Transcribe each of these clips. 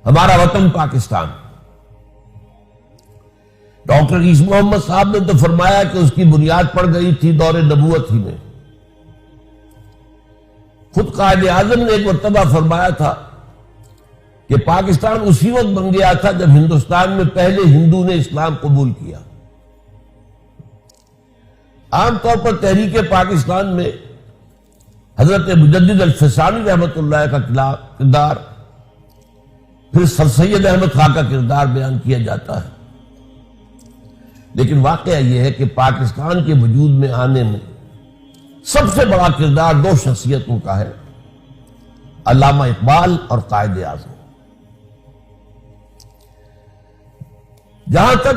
ہمارا وطن پاکستان. ڈاکٹر عیسی محمد صاحب نے تو فرمایا کہ اس کی بنیاد پڑ گئی تھی دور نبوت ہی میں. خود قائد اعظم نے ایک مرتبہ فرمایا تھا کہ پاکستان اسی وقت بن گیا تھا جب ہندوستان میں پہلے ہندو نے اسلام قبول کیا. عام طور پر تحریک پاکستان میں حضرت مجدد الفسانی رحمۃ اللہ کا کردار، پھر سر سید احمد خان کا کردار بیان کیا جاتا ہے. لیکن واقعہ یہ ہے کہ پاکستان کے وجود میں آنے میں سب سے بڑا کردار دو شخصیتوں کا ہے، علامہ اقبال اور قائد اعظم. جہاں تک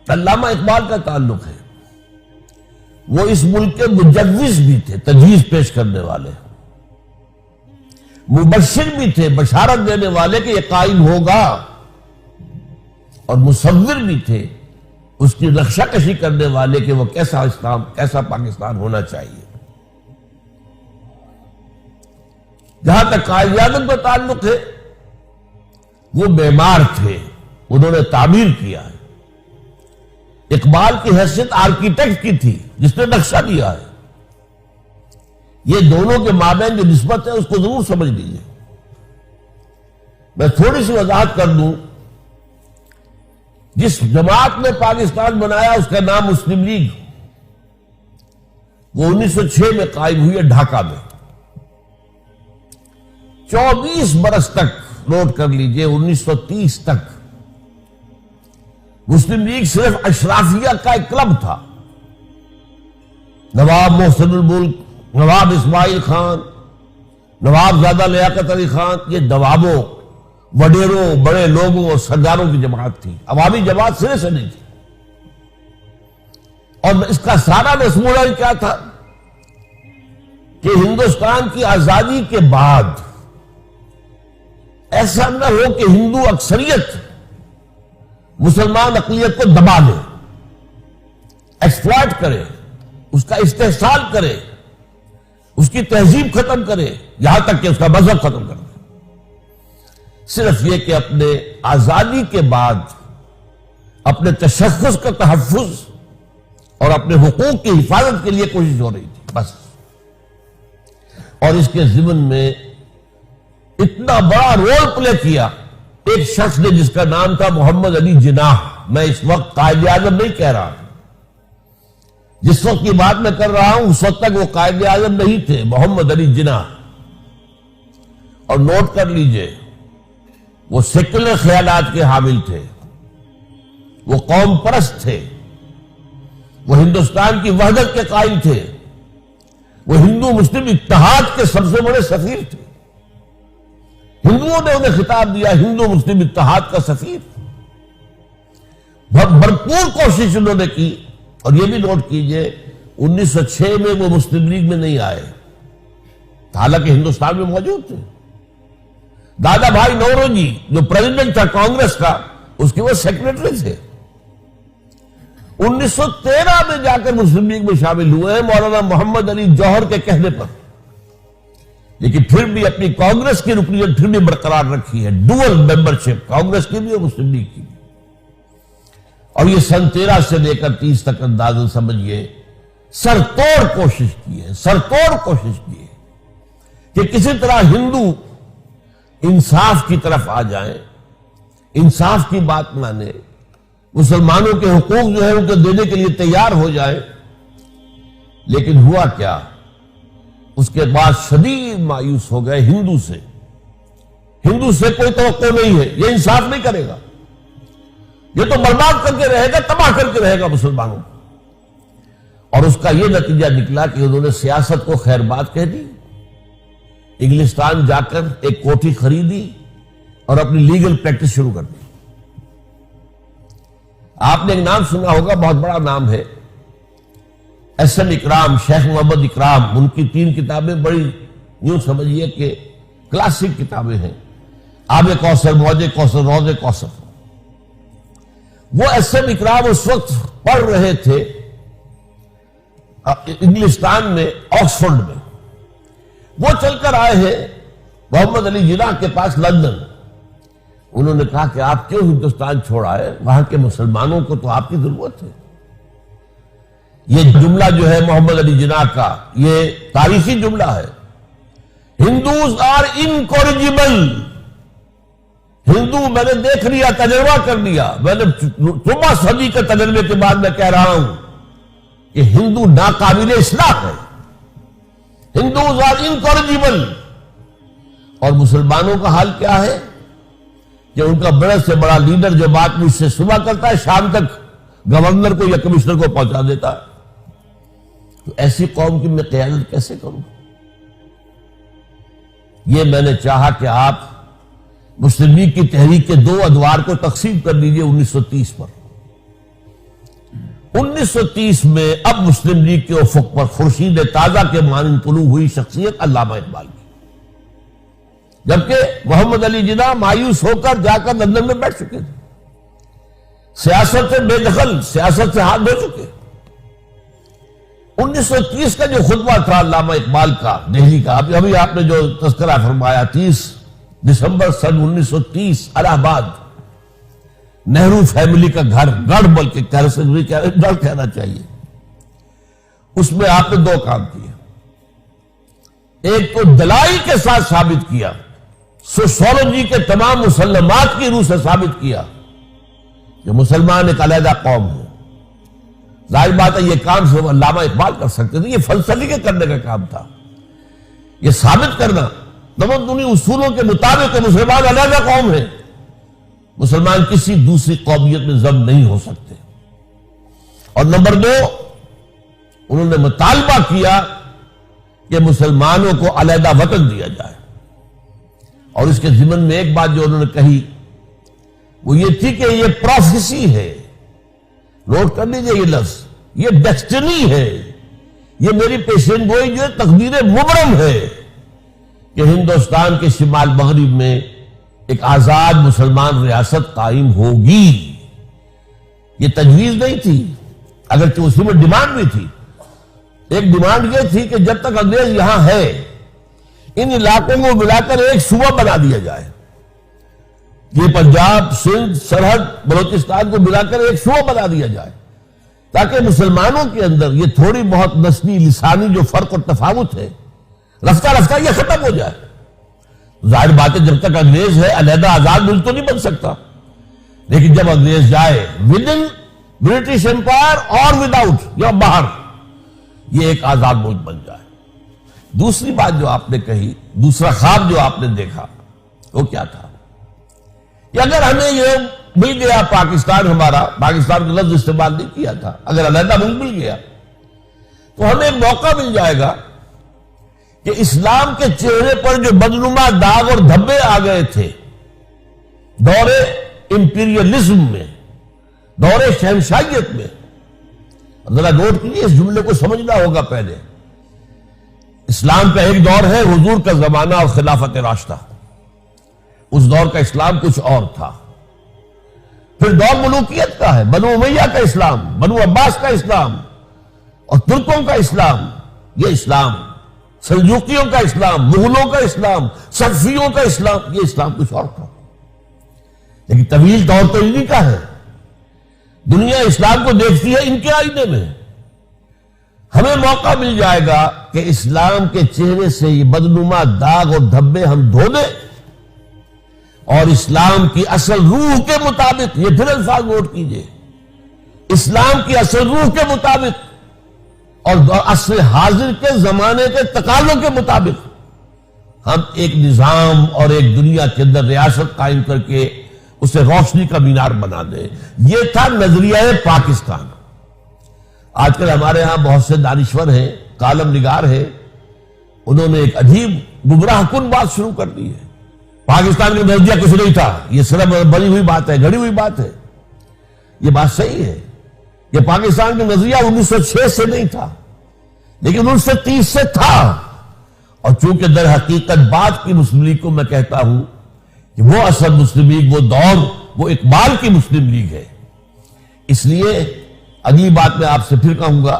علامہ اقبال کا تعلق ہے، وہ اس ملک کے مجوز بھی تھے، تجویز پیش کرنے والے، مبشر بھی تھے، بشارت دینے والے کہ یہ قائم ہوگا، اور مصور بھی تھے، اس کی نقشہ کشی کرنے والے کہ وہ کیسا اسلام، کیسا پاکستان ہونا چاہیے. جہاں تک قائد اعظم کا تعلق ہے، وہ معمار تھے، انہوں نے تعمیر کیا ہے. اقبال کی حیثیت آرکیٹیکٹ کی تھی جس نے نقشہ دیا ہے. یہ دونوں کے مابین جو نسبت ہے اس کو ضرور سمجھ لیجیے. میں تھوڑی سی وضاحت کر دوں. جس جماعت نے پاکستان بنایا اس کا نام مسلم لیگ، وہ 1906 میں قائم ہوئی ہے ڈھاکہ میں. 24 برس تک، نوٹ کر لیجئے، 1930 تک مسلم لیگ صرف اشرافیہ کا ایک کلب تھا. نواب محسن الملک، نواب اسماعیل خان، نواب زادہ لیاقت علی خان، یہ نوابوں، وڈیروں، بڑے لوگوں اور سرداروں کی جماعت تھی. عوامی جماعت سرے سے نہیں تھی. اور اس کا سارا مسموعہ کیا تھا کہ ہندوستان کی آزادی کے بعد ایسا نہ ہو کہ ہندو اکثریت مسلمان اقلیت کو دبا لے، ایکسپلائٹ کرے، اس کا استحصال کرے، اس کی تہذیب ختم کرے، یہاں تک کہ اس کا مذہب ختم کر دے. صرف یہ کہ اپنے آزادی کے بعد اپنے تشخص کا تحفظ اور اپنے حقوق کی حفاظت کے لیے کوشش ہو رہی تھی بس. اور اس کے ضمن میں اتنا بڑا رول پلے کیا ایک شخص نے جس کا نام تھا محمد علی جناح. میں اس وقت قائد اعظم نہیں کہہ رہا، جس وقت کی بات میں کر رہا ہوں اس وقت تک وہ قائد اعظم نہیں تھے، محمد علی جناح. اور نوٹ کر لیجئے، وہ سیکولر خیالات کے حامل تھے، وہ قوم پرست تھے، وہ ہندوستان کی وحدت کے قائل تھے، وہ ہندو مسلم اتحاد کے سب سے بڑے سفیر تھے. ہندوؤں نے انہیں خطاب دیا ہندو مسلم اتحاد کا سفیر. بھرپور کوشش انہوں نے کی. اور یہ بھی نوٹ کیجئے 1906 میں وہ مسلم لیگ میں نہیں آئے، حالانکہ ہندوستان میں موجود تھے. دادا بھائی نوروجی جو پریزیڈنٹ تھا کانگریس کا، اس کے وہ سیکریٹری تھے. 1913 میں جا کر مسلم لیگ میں شامل ہوئے ہیں مولانا محمد علی جوہر کے کہنے پر. لیکن پھر بھی اپنی کانگریس کی رکنیت پھر بھی برقرار رکھی ہے، ڈوئل ممبرشپ، کانگریس کی بھی اور مسلم لیگ کی بھی. اور یہ سن 13 سے لے کر 30 تک اندازہ سمجھیے سر توڑ کوشش کی ہے، سر توڑ کوشش کی ہے کہ کسی طرح ہندو انصاف کی طرف آ جائیں، انصاف کی بات مانے، مسلمانوں کے حقوق جو ہے ان کو دینے کے لیے تیار ہو جائیں. لیکن ہوا کیا؟ اس کے بعد شدید مایوس ہو گئے ہندو سے. ہندو سے کوئی توقع نہیں ہے، یہ انصاف نہیں کرے گا، یہ تو برباد کر کے رہے گا، تباہ کر کے رہے گا مسلمانوں. اور اس کا یہ نتیجہ نکلا کہ انہوں نے سیاست کو خیر بات کہہ دی. انگلستان جا کر ایک کوٹھی خریدی اور اپنی لیگل پریکٹس شروع کر دی. آپ نے ایک نام سنا ہوگا، بہت بڑا نام ہے، ایس ایم اکرام، شیخ محمد اکرام. ان کی 3 کتابیں بڑی یوں سمجھیے کہ کلاسک کتابیں ہیں، آب کوثر، موج کوثر، روض کوثر. وہ ایس ایم اکرام اس وقت پڑھ رہے تھے انگلستان میں، آکسفورڈ میں. وہ چل کر آئے ہیں محمد علی جناح کے پاس لندن. انہوں نے کہا کہ آپ کیوں ہندوستان چھوڑ آئے؟ وہاں کے مسلمانوں کو تو آپ کی ضرورت ہے۔ یہ جملہ جو ہے محمد علی جناح کا، یہ تاریخی جملہ ہے۔ ہندوز آر انکورجیبل۔ ہندو میں نے دیکھ لیا، تجربہ کر لیا، میں نے 14 صدی کے تجربے کے بعد میں کہہ رہا ہوں کہ ہندو ناقابل اصلاح ہے۔ ہندوز آر انکورجیبل۔ اور مسلمانوں کا حال کیا ہے کہ ان کا بڑے سے بڑا لیڈر جو بات مجھ سے صبح کرتا ہے، شام تک گورنر کو یا کمشنر کو پہنچا دیتا ہے۔ تو ایسی قوم کی میں قیادت کیسے کروں؟ یہ میں نے چاہا کہ آپ مسلم لیگ کی تحریک کے 2 ادوار کو تقسیم کر لیجئے 1930 پر۔ 1930 میں اب مسلم لیگ کے افق پر خورشید تازہ کے مانند طلوع ہوئی شخصیت علامہ اقبال کی، جبکہ محمد علی جناح مایوس ہو کر جا کر لندن میں بیٹھ چکے تھے، سیاست سے بے دخل، سیاست سے ہاتھ دھو چکے۔ 1930 کا جو خطبہ تھا علامہ اقبال کا دہلی کا، ابھی آپ نے جو تذکرہ فرمایا، 30 دسمبر سن 1930 الہ آباد، نہرو فیملی کا گھر، گڑھ بلکہ گڑھ کہنا چاہیے۔ اس میں آپ نے 2 کام کیے۔ ایک تو دلائل کے ساتھ ثابت کیا، سوشولوجی کے تمام مسلمات کی روح سے ثابت کیا کہ مسلمان ایک علیحدہ قوم ہے۔ ظاہر بات ہے یہ کام صرف علامہ اقبال کر سکتے تھے، یہ فلسفی کے کرنے کا کام تھا۔ یہ ثابت کرنا تمدنی اصولوں کے مطابق کہ مسلمان علیحدہ قوم ہے، مسلمان کسی دوسری قومیت میں ضم نہیں ہو سکتے۔ اور نمبر 2، انہوں نے مطالبہ کیا کہ مسلمانوں کو علیحدہ وطن دیا جائے۔ اور اس کے ضمن میں ایک بات جو انہوں نے کہی وہ یہ تھی کہ یہ پروفیسی ہے، نوٹ کر لیجئے یہ لفظ، یہ ڈیسٹنی ہے، یہ میری پیشین گوئی جو ہے، تقدیر مبرم ہے کہ ہندوستان کے شمال مغرب میں ایک آزاد مسلمان ریاست قائم ہوگی۔ یہ تجویز نہیں تھی، اگرچہ اسی میں ڈیمانڈ بھی تھی۔ ایک ڈیمانڈ یہ تھی کہ جب تک انگریز یہاں ہے، ان علاقوں کو ملا کر ایک صوبہ بنا دیا جائے۔ یہ پنجاب، سندھ، سرحد، بلوچستان کو ملا کر ایک صوبہ بنا دیا جائے، تاکہ مسلمانوں کے اندر یہ تھوڑی بہت نسلی لسانی جو فرق اور تفاوت ہے، رفتہ رفتہ یہ ختم ہو جائے۔ ظاہر بات ہے جب تک انگریز ہے علیحدہ آزاد ملک تو نہیں بن سکتا، لیکن جب انگریز جائے ود ان برٹش امپائر اور ود آؤٹ، یا باہر، یہ ایک آزاد ملک بن جائے۔ دوسری بات جو آپ نے کہی، دوسرا خواب جو آپ نے دیکھا، وہ کیا تھا کہ اگر ہمیں یہ مل گیا پاکستان، ہمارا پاکستان کا لفظ استعمال نہیں کیا تھا، اگر علیحدہ ملک مل گیا تو ہمیں ایک موقع مل جائے گا کہ اسلام کے چہرے پر جو بدنما داغ اور دھبے آ گئے تھے دور امپیریلزم میں، دور شہنشاہیت میں، ذرا نوٹ کیجیے، اس جملے کو سمجھنا ہوگا۔ پہلے اسلام کا ایک دور ہے حضور کا زمانہ اور خلافت راشدہ، اس دور کا اسلام کچھ اور تھا۔ پھر دور ملوکیت کا ہے، بنو امیہ کا اسلام، بنو عباس کا اسلام اور ترکوں کا اسلام، یہ اسلام، سلجوقیوں کا اسلام، مغلوں کا اسلام، صفویوں کا اسلام، یہ اسلام کچھ اور تھا۔ لیکن طویل دور تو انہی کا ہے، دنیا اسلام کو دیکھتی ہے ان کے آئینے میں۔ ہمیں موقع مل جائے گا کہ اسلام کے چہرے سے یہ بدنما داغ اور دھبے ہم دھو دیں، اور اسلام کی اصل روح کے مطابق، یہ پھر الفاظ نوٹ کیجئے، اسلام کی اصل روح کے مطابق اور عصر حاضر کے زمانے کے تقاضوں کے مطابق ہم ایک نظام اور ایک دنیا کے اندر ریاست قائم کر کے اسے روشنی کا مینار بنا دے۔ یہ تھا نظریہ پاکستان۔ آج کل ہمارے ہاں بہت سے دانشور ہیں، کالم نگار ہیں، انہوں نے ایک عجیب گمراہ کن بات شروع کر دی ہے، پاکستان کا نظریہ کچھ نہیں تھا، یہ صرف بنی ہوئی بات ہے، گھڑی ہوئی بات ہے۔ یہ بات صحیح ہے کہ پاکستان کا نظریہ 1906 سے نہیں تھا، لیکن 1930 سے تھا، اور چونکہ در حقیقت بات کی مسلم لیگ کو میں کہتا ہوں کہ وہ اصل مسلم لیگ، وہ دور، وہ اقبال کی مسلم لیگ ہے۔ اس لیے اگلی بات میں آپ سے پھر کہوں گا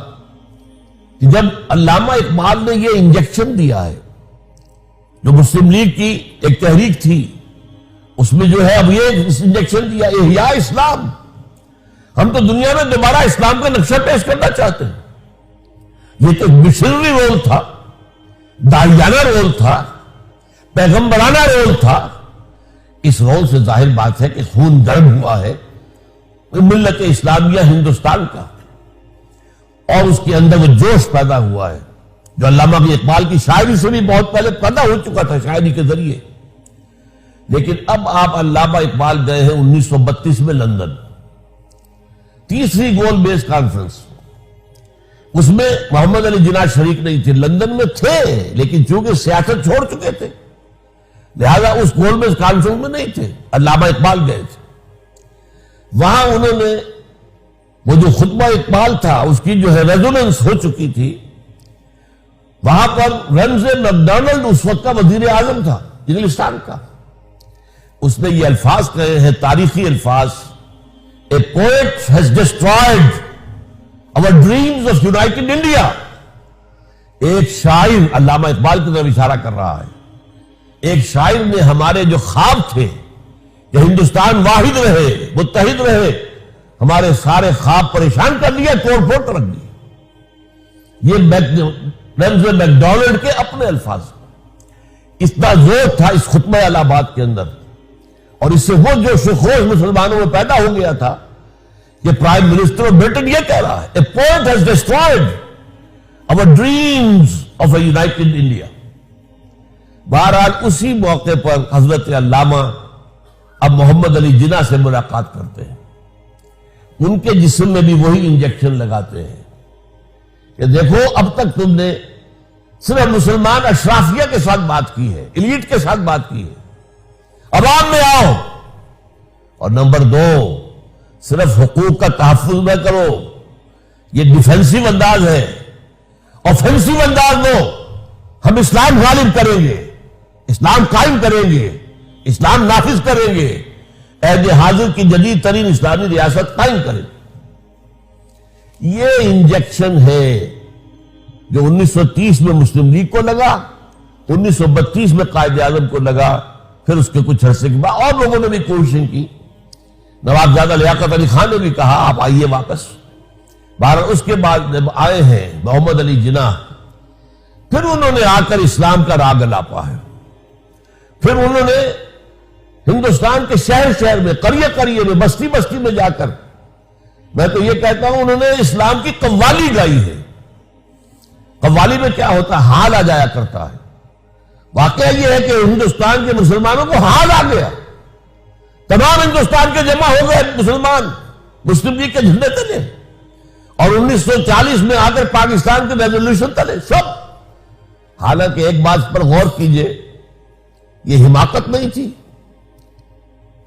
کہ جب علامہ اقبال نے یہ انجیکشن دیا ہے جو مسلم لیگ کی ایک تحریک تھی، اس میں جو ہے اب یہ انجیکشن دیا احیاء اسلام. ہم تو دنیا میں دوبارہ اسلام کا نقشہ پیش کرنا چاہتے ہیں. یہ تو مشنری رول تھا, داعیانہ رول تھا, پیغمبرانہ رول تھا. اس رول سے ظاہر بات ہے کہ خون گرم ہوا ہے ملت اسلامیہ ہندوستان کا, اور اس کے اندر وہ جوش پیدا ہوا ہے جو علامہ اقبال کی شاعری سے بھی بہت پہلے پیدا ہو چکا تھا شاعری کے ذریعے. لیکن اب آپ علامہ اقبال گئے ہیں 1932 میں لندن, تیسری گول بیس کانفرنس. اس میں محمد علی جناح شریک نہیں تھے, لندن میں تھے لیکن چونکہ سیاست چھوڑ چکے تھے لہذا اس گول بیس کانفرنس میں نہیں تھے. علامہ اقبال گئے تھے. وہاں انہوں نے وہ جو خطبہ اقبال تھا اس کی جو ہے ریزوننس ہو چکی تھی. وہاں پر رمزے میکڈونلڈ اس وقت کا وزیر اعظم تھا انگلستان کا. اس نے یہ الفاظ کہے ہیں, تاریخی الفاظ, A poet has destroyed our dreams of united India. ایک شاعر, علامہ اقبال کی طرف اشارہ کر رہا ہے, ایک شاعر نے ہمارے جو خواب تھے کہ ہندوستان واحد رہے, متحد رہے, ہمارے سارے خواب پریشان کر دیا, توڑ پھوڑ کر رکھ دیا. یہ رمزے میکڈونلڈ کے اپنے الفاظ. اتنا زور تھا اس خطبہ الہ آباد کے اندر, اور اس سے وہ جو شخوش مسلمانوں میں پیدا ہو گیا تھا کہ پرائم منسٹر آف برٹن یہ کہہ رہا ہے, A poet has destroyed our dreams of a united India. بہرحال اسی موقع پر حضرت علامہ اب محمد علی جناح سے ملاقات کرتے ہیں. ان کے جسم میں بھی وہی انجیکشن لگاتے ہیں کہ دیکھو اب تک تم نے صرف مسلمان اشرافیہ کے ساتھ بات کی ہے, ایلیٹ کے ساتھ بات کی ہے, عوام میں آؤ. اور نمبر 2, صرف حقوق کا تحفظ نہ کرو, یہ ڈیفینسو انداز ہے, آفینسو انداز لو. ہم اسلام غالب کریں گے, اسلام قائم کریں گے, اسلام نافذ کریں گے, عہد حاضر کی جدید ترین اسلامی ریاست قائم کریں. یہ انجیکشن ہے جو 1930 میں مسلم لیگ کو لگا, 1932 میں قائد اعظم کو لگا, پھر اس کے کچھ عرصے کے بعد اور لوگوں نے بھی کوششیں کی. نوابزادہ لیاقت علی خان نے بھی کہا آپ آئیے واپس. بہرحال اس کے بعد جب آئے ہیں محمد علی جناح, پھر انہوں نے آ کر اسلام کا راگ الاپا ہے. پھر انہوں نے ہندوستان کے شہر شہر میں, قریے قریے میں, بستی بستی میں جا کر, میں تو یہ کہتا ہوں انہوں نے اسلام کی قوالی گائی ہے. قوالی میں کیا ہوتا ہے, حال آ جایا کرتا ہے. واقعہ یہ ہے کہ ہندوستان کے مسلمانوں کو حال آ گیا, تمام ہندوستان کے جمع ہو گئے مسلمان مسلم لیگ کے جھنڈے تلے, اور 1940 میں آ کر پاکستان کے ریزولوشن تلے سب. حالانکہ ایک بات پر غور کیجئے, یہ حماقت نہیں تھی.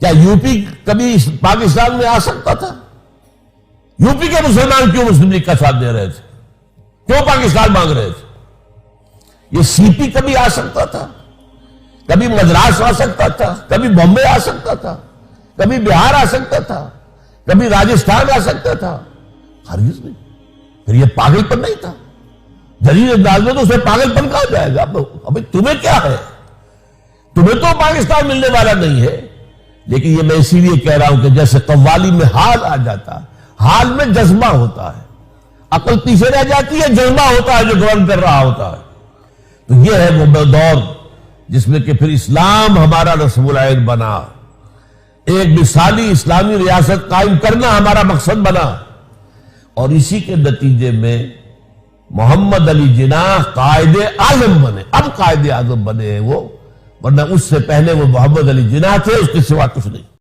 کیا یو پی کبھی پاکستان میں آ سکتا تھا؟ یو پی کے مسلمان کیوں مسلم لیگ کا ساتھ دے رہے تھے, کیوں پاکستان مانگ رہے تھے؟ یہ سی پی کبھی آ سکتا تھا, کبھی مدراس آ سکتا تھا, کبھی بامبے آ سکتا تھا, کبھی بہار آ سکتا تھا, کبھی راجستھان آ سکتا تھا. ہرگز نہیں. پھر یہ پاگل پن نہیں تھا. جلیل انداز میں تو اسے پاگل پن کہا جائے گا. ابھی تمہیں کیا ہے, تمہیں تو پاکستان ملنے والا نہیں ہے. لیکن یہ میں اسی لیے کہہ رہا ہوں کہ جیسے قوالی میں حال آ جاتا ہے, حال میں جذبہ ہوتا ہے, عقل پیچھے رہ جاتی ہے, جذبہ ہوتا ہے جو گورن کر رہا ہوتا ہے. تو یہ ہے وہ دور جس میں کہ پھر اسلام ہمارا رسم العین بنا, ایک مثالی اسلامی ریاست قائم کرنا ہمارا مقصد بنا, اور اسی کے نتیجے میں محمد علی جناح قائد اعظم بنے. اب قائد اعظم بنے ہیں وہ, ورنہ اس سے پہلے وہ محمد علی جناح تھے, اس کے سوا کچھ نہیں.